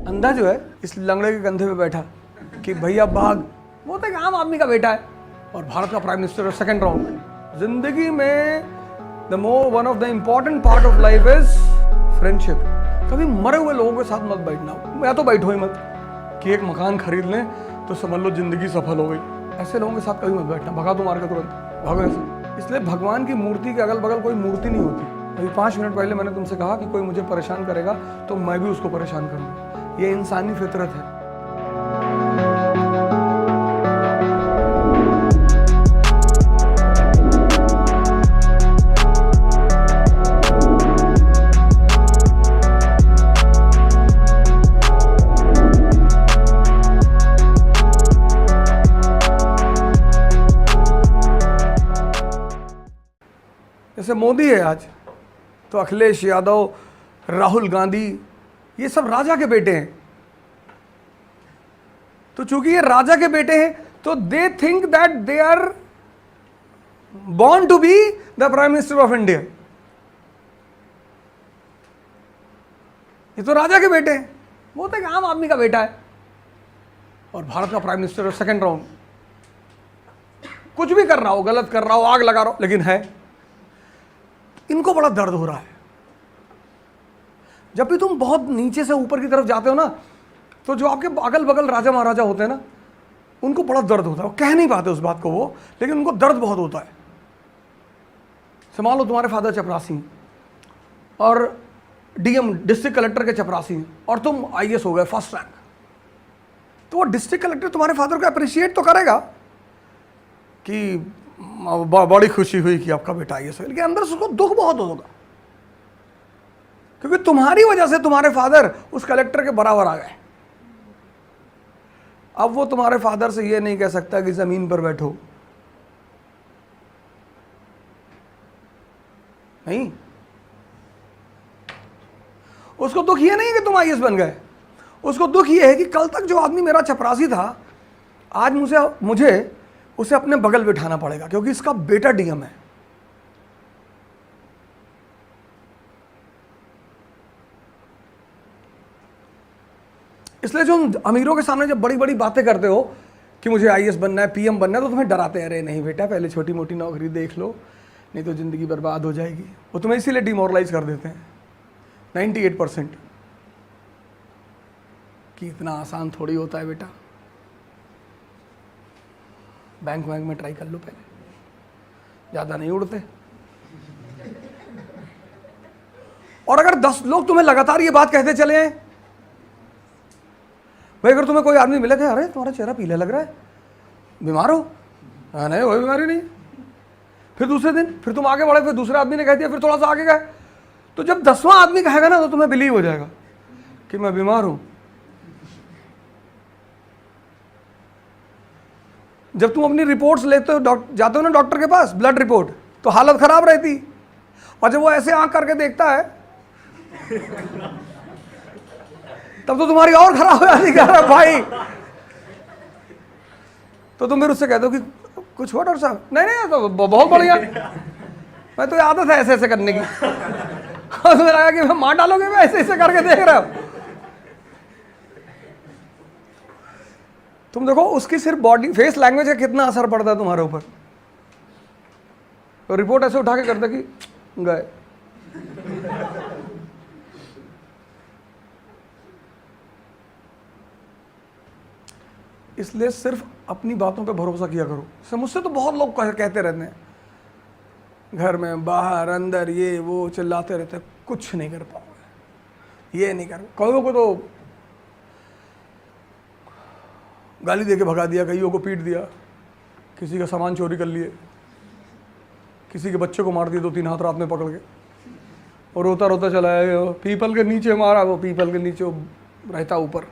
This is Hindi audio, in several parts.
अंधा जो है इस लंगड़े के कंधे पे बैठा कि भैया भाग, वो तो एक आम आदमी का बेटा है और भारत का प्राइम मिनिस्टर सेकंड राउंड में। जिंदगी में one of the important part of life is friendship. कभी मरे हुए लोगों के साथ मत बैठना, या तो बैठो ही मत कि एक मकान खरीद लें तो समझ लो जिंदगी सफल हो गई। ऐसे लोगों के साथ कभी मत बैठना, भगा तो मार के तुरंत भागो ऐसे। इसलिए भगवान की मूर्ति के अगल बगल कोई मूर्ति नहीं होती। अभी 5 मिनट पहले मैंने तुमसे कहा कि कोई मुझे परेशान करेगा तो मैं भी उसको परेशान करूंगा। ये इंसानी फितरत है। जैसे मोदी है आज, तो अखिलेश यादव, राहुल गांधी, ये सब राजा के बेटे हैं। तो चूंकि ये राजा के बेटे हैं तो they think that they are born to be the prime minister of India. ये तो राजा के बेटे हैं, वो तो एक आम आदमी का बेटा है और भारत का प्राइम मिनिस्टर सेकंड राउंड। कुछ भी कर रहा हो, गलत कर रहा हो, आग लगा रहा हो, लेकिन है। इनको बड़ा दर्द हो रहा है। जब भी तुम बहुत नीचे से ऊपर की तरफ जाते हो ना, तो जो आपके अगल बगल राजा महाराजा होते हैं ना, उनको बड़ा दर्द होता है। वो कह नहीं पाते उस बात को वो, लेकिन उनको दर्द बहुत होता है। मान लो तुम्हारे फादर चपरासी और डीएम डिस्ट्रिक्ट कलेक्टर के चपरासी और तुम आईएएस हो गए फर्स्ट रैंक, तो वो डिस्ट्रिक्ट कलेक्टर तुम्हारे फादर को अप्रिशिएट तो करेगा कि बड़ी खुशी हुई कि आपका बेटा आईएएस हो, लेकिन अंदर से उसको दुख बहुत होगा क्योंकि तुम्हारी वजह से तुम्हारे फादर उस कलेक्टर के बराबर आ गए। अब वो तुम्हारे फादर से ये नहीं कह सकता कि जमीन पर बैठो, नहीं। उसको दुख ये नहीं है कि तुम आईएएस बन गए, उसको दुख ये है कि कल तक जो आदमी मेरा चपरासी था, आज मुझे उसे अपने बगल बिठाना पड़ेगा क्योंकि इसका बेटा डीएम है। इसलिए जो अमीरों के सामने जब बड़ी बड़ी बातें करते हो कि मुझे आईएएस बनना है, पीएम बनना है, तो तुम्हें डराते हैं, अरे नहीं बेटा पहले छोटी मोटी नौकरी देख लो, नहीं तो जिंदगी बर्बाद हो जाएगी। वो तुम्हें इसीलिए डिमोरलाइज कर देते हैं 98% कि इतना आसान थोड़ी होता है बेटा, बैंक में ट्राई कर लो, पहले ज़्यादा नहीं उड़ते। और अगर 10 लोग तुम्हें लगातार ये बात कहते चले हैं, भाई अगर तुम्हें कोई आदमी मिले कि अरे तुम्हारा चेहरा पीला लग रहा है, बीमार हो? नहीं, कोई बीमारी नहीं। फिर दूसरे दिन फिर तुम आगे बढ़े, फिर दूसरे आदमी ने कह दिया, फिर थोड़ा सा आगे गए, तो जब 10वां आदमी कहेगा ना तो तुम्हें बिलीव हो जाएगा कि मैं बीमार हूं। जब तुम अपनी रिपोर्ट्स लेते हो, जाते हो ना डॉक्टर के पास, ब्लड रिपोर्ट, तो हालत खराब रहती, और जब वो ऐसे आंख करके देखता है तब तो तुम्हारी और खराब हो जाती है भाई। तो तुम फिर उससे कहते हो कि कुछ हुआ डॉक्टर साहब? नहीं तो बहुत बढ़िया, मैं तो आदत है ऐसे ऐसे करने की। और तुम्हें लगा कि मैं मार डालोगे, मैं ऐसे ऐसे करके देख रहा हूं। तुम देखो उसकी सिर्फ बॉडी फेस लैंग्वेज का कितना असर पड़ता है तुम्हारे ऊपर। तो रिपोर्ट ऐसे उठा के करते कि गए। इसलिए सिर्फ अपनी बातों पे भरोसा किया करो। मुझसे तो बहुत लोग कहते रहते हैं, घर में बाहर अंदर ये वो चिल्लाते रहते, कुछ नहीं कर पाओगे, ये नहीं कर। कईयों को तो गाली देके भगा दिया, कईयों को पीट दिया, किसी का सामान चोरी कर लिए, किसी के बच्चे को मार दिया 2-3 हाथ रात में पकड़ के, और रोता रोता चला आया, पीपल के नीचे मारा, वो पीपल के नीचे रहता ऊपर।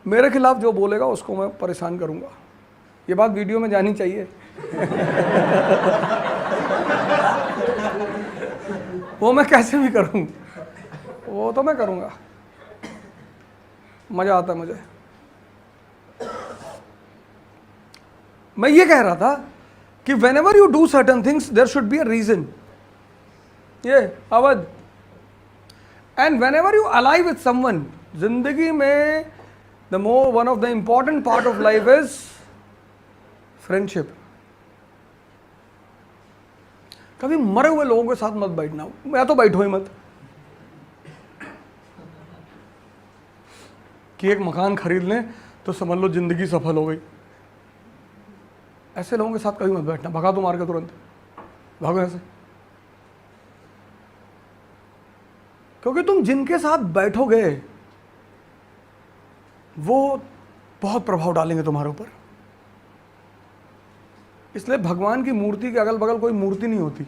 मेरे खिलाफ जो बोलेगा उसको मैं परेशान करूंगा। ये बात वीडियो में जानी चाहिए। वो मैं कैसे भी करूं, वो तो मैं करूंगा, मजा आता है मुझे। मैं ये कह रहा था कि whenever you do certain things there should be a reason। ये Awadh and when ever you alive with someone, जिंदगी में the more one of the important part of life is friendship. कभी मरे हुए लोगों के साथ मत बैठना, या तो बैठो ही मत। कि एक मकान खरीद लें तो समझ लो जिंदगी सफल हो गई, ऐसे लोगों के साथ कभी मत बैठना, भगा तो मार के तुरंत भागो ऐसे। क्योंकि तुम जिनके साथ बैठोगे वो बहुत प्रभाव डालेंगे तुम्हारे ऊपर। इसलिए भगवान की मूर्ति के अगल बगल कोई मूर्ति नहीं होती।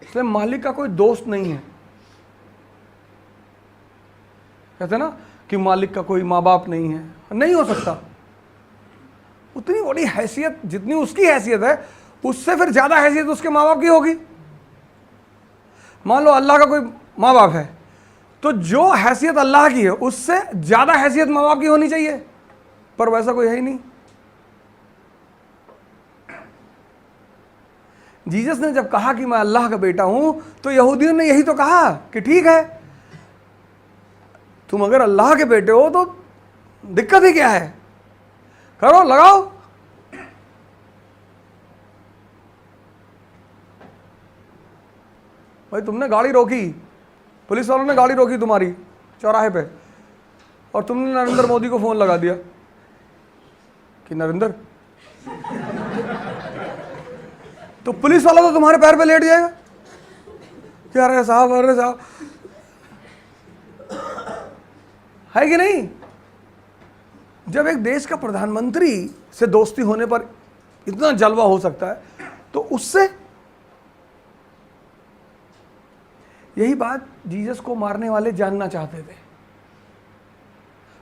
इसलिए मालिक का कोई दोस्त नहीं है। कहते हैं ना कि मालिक का कोई माँ बाप नहीं है, नहीं हो सकता। उतनी बड़ी हैसियत जितनी उसकी हैसियत है, उससे फिर ज्यादा हैसियत उसके माँ बाप की होगी। मान लो अल्लाह का कोई माँ बाप है, तो जो हैसियत अल्लाह की है उससे ज्यादा हैसियत माँ बाप की होनी चाहिए, पर वैसा कोई है ही नहीं। जीसस ने जब कहा कि मैं अल्लाह का बेटा हूं, तो यहूदियों ने यही तो कहा कि ठीक है, तुम अगर अल्लाह के बेटे हो तो दिक्कत ही क्या है, करो लगाओ। भाई तुमने गाड़ी रोकी, पुलिस वालों ने गाड़ी रोकी तुम्हारी चौराहे पे, और तुमने नरेंद्र मोदी को फोन लगा दिया कि नरेंद्र, तो पुलिस वाला तो तुम्हारे पैर पे लेट जाएगा कि अरे साहब है कि नहीं। जब एक देश का प्रधानमंत्री से दोस्ती होने पर इतना जलवा हो सकता है, तो उससे यही बात जीसस को मारने वाले जानना चाहते थे।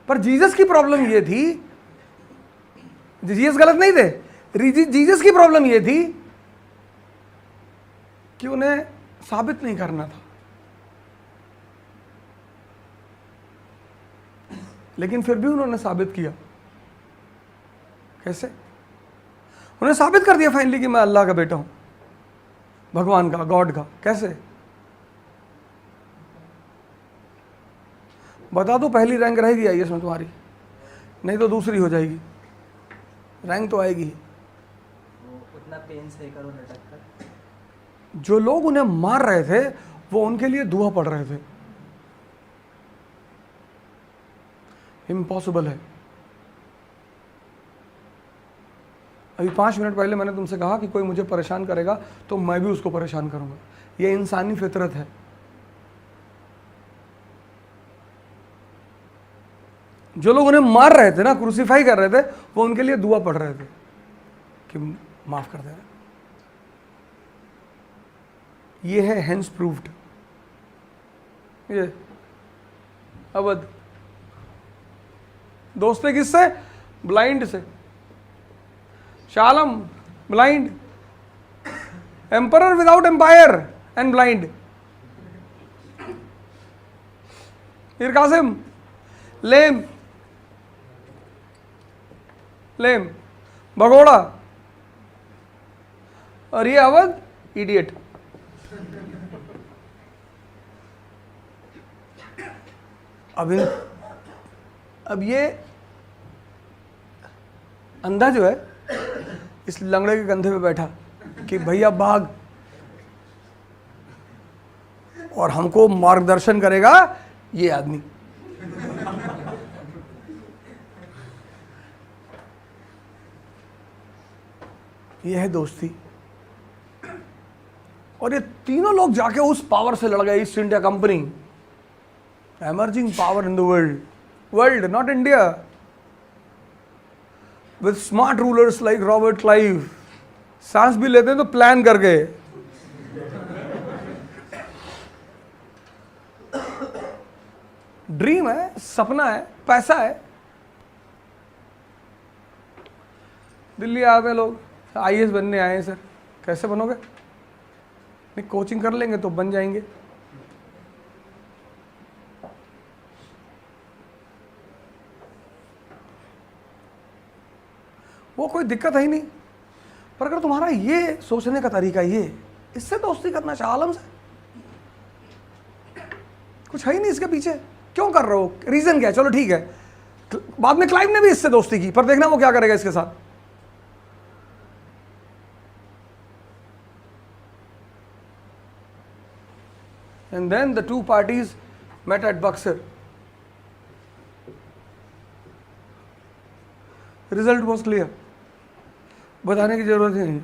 पर जीसस की प्रॉब्लम यह थी, जीसस गलत नहीं थे, जीसस की प्रॉब्लम यह थी कि उन्हें साबित नहीं करना था। लेकिन फिर भी उन्होंने साबित किया। कैसे? उन्हें साबित कर दिया फाइनली कि मैं अल्लाह का बेटा हूं, भगवान का, गॉड का। कैसे? बता दो, पहली रैंक रहेगी आईएएस में तुम्हारी, नहीं तो दूसरी हो जाएगी, रैंक तो आएगी। उतना पेन सही करो लटक कर। जो लोग उन्हें मार रहे थे वो उनके लिए दुआ पढ़ रहे थे। इम्पॉसिबल है। अभी 5 मिनट पहले मैंने तुमसे कहा कि कोई मुझे परेशान करेगा तो मैं भी उसको परेशान करूंगा। यह इंसानी फितरत है। जो लोग उन्हें मार रहे थे ना, क्रूसीफाई कर रहे थे, वो उनके लिए दुआ पढ़ रहे थे कि माफ कर देना। ये है हेंस प्रूव्ड। ये अवध दोस्ते किससे? ब्लाइंड से। Shah Alam blind, emperor without empire and blind. Mir Qasim lame, lame भगोड़ा, और ये अवध इडियट। अब ये अंधा जो है इस लंगड़े के कंधे पे बैठा कि भैया भाग, और हमको मार्गदर्शन करेगा ये आदमी। ये है दोस्ती। और ये तीनों लोग जाके उस पावर से लड़ गए, east India company, emerging power in the world, not India, with smart rulers like Robert Clive। सांस भी लेते हैं तो प्लान करके। ड्रीम है, सपना है, पैसा है। दिल्ली आते हैं लोग, आईएएस बनने आए हैं सर। कैसे बनोगे? नहीं, कोचिंग कर लेंगे तो बन जाएंगे। वो कोई दिक्कत है ही नहीं। पर अगर तुम्हारा ये सोचने का तरीका ये इससे दोस्ती करना शाह आलम से? कुछ है ही नहीं इसके पीछे, क्यों कर रहे हो, रीजन क्या है? चलो ठीक है, बाद में क्लाइव ने भी इससे दोस्ती की, पर देखना वो क्या करेगा इसके साथ। And then the two parties met at Buxar. Result was clear. बताने की जरूरत ही नहीं।